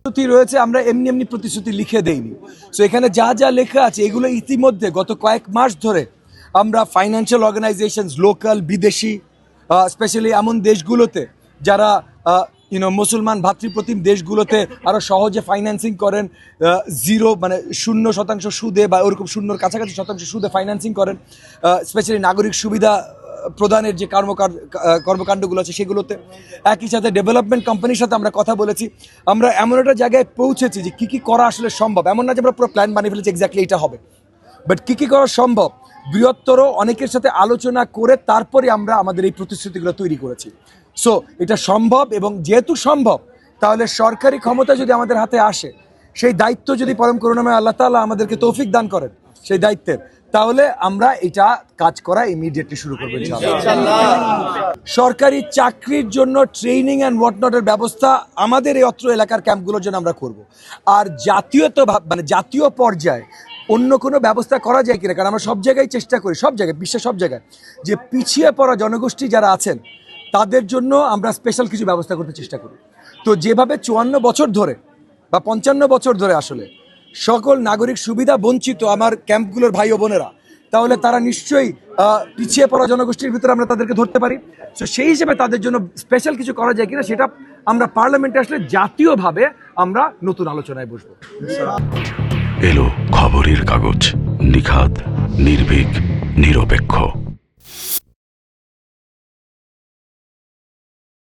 প্রতিশ্রুতি রয়েছে, আমরা এমনি এমনি প্রতিশ্রুতি লিখে দেইনি। সো এখানে যা যা লেখা আছে এগুলো ইতিমধ্যে গত কয়েক মাস ধরে আমরা ফাইন্যান্সিয়াল অর্গানাইজেশনস, লোকাল, বিদেশি, স্পেশালি এমন দেশগুলোতে যারা মুসলমান ভাতৃপ্রতিম দেশগুলোতে আরও সহজে ফাইন্যান্সিং করেন, 0 মানে 0% সুদে বা ওরকম 0-র কাছাকাছি শতাংশ সুদে ফাইন্যান্সিং করেন, স্পেশালি নাগরিক সুবিধা প্রদানের যে কর্মকাণ্ডগুলো আছে সেগুলোতে। একই সাথে ডেভেলপমেন্ট কোম্পানির সাথে আমরা কথা বলেছি। আমরা এমন একটা জায়গায় পৌঁছেছি যে কী কী করা আসলে সম্ভব। এমন না যে আমরা পুরো প্ল্যান বানিয়ে ফেলেছি এক্স্যাক্টলি এটা হবে, বাট কী কী করা সম্ভব বৃহত্তর অনেকের সাথে আলোচনা করে তারপরে আমরা আমাদের এই প্রতিশ্রুতিগুলো তৈরি করেছি। সো এটা সম্ভব, এবং যেহেতু সম্ভব তাহলে সরকারি ক্ষমতা যদি আমাদের হাতে আসে, সেই দায়িত্ব যদি পরম করুণাময় আল্লাহ তাআলা আমাদেরকে তৌফিক দান করেন সেই দায়িত্বের, তাহলে আমরা এটা কাজ করা ইমিডিয়েটলি শুরু করবো ইনশাআল্লাহ। সরকারি চাকরির জন্য ট্রেনিং অ্যান্ড হোয়াটনটের ব্যবস্থা আমাদের এই অত্র এলাকার ক্যাম্পগুলোর জন্য আমরা করব। আর জাতীয় পর্যায়ে অন্য কোনো ব্যবস্থা করা যায় কিনা, কারণ আমরা সব জায়গায় চেষ্টা করি, সব জায়গায়, বিশ্বের সব জায়গায়, যে পিছিয়ে পড়া জনগোষ্ঠী যারা আছেন তাদের জন্য আমরা স্পেশাল কিছু ব্যবস্থা করতে চেষ্টা করি। তো যেভাবে 54 বছর ধরে বা 55 বছর ধরে আসলে সকল নাগরিক সুবিধা বঞ্চিত আমার ক্যাম্পগুলোর ভাই ও বোনেরা, তাহলে তারা নিশ্চয়ই পিছিয়ে পড়া জনগোষ্ঠীর ভিতরে আমরা তাদেরকে ধরতে পারি। তো সেই হিসেবে তাদের জন্য স্পেশাল কিছু করা যায় কিনা সেটা আমরা পার্লামেন্টে আসলে জাতীয়ভাবে আমরা নতুন আলোচনায় বসবো। এলো খবরের কাগজ, নিখাত, নির্ভীক, নিরপেক্ষ।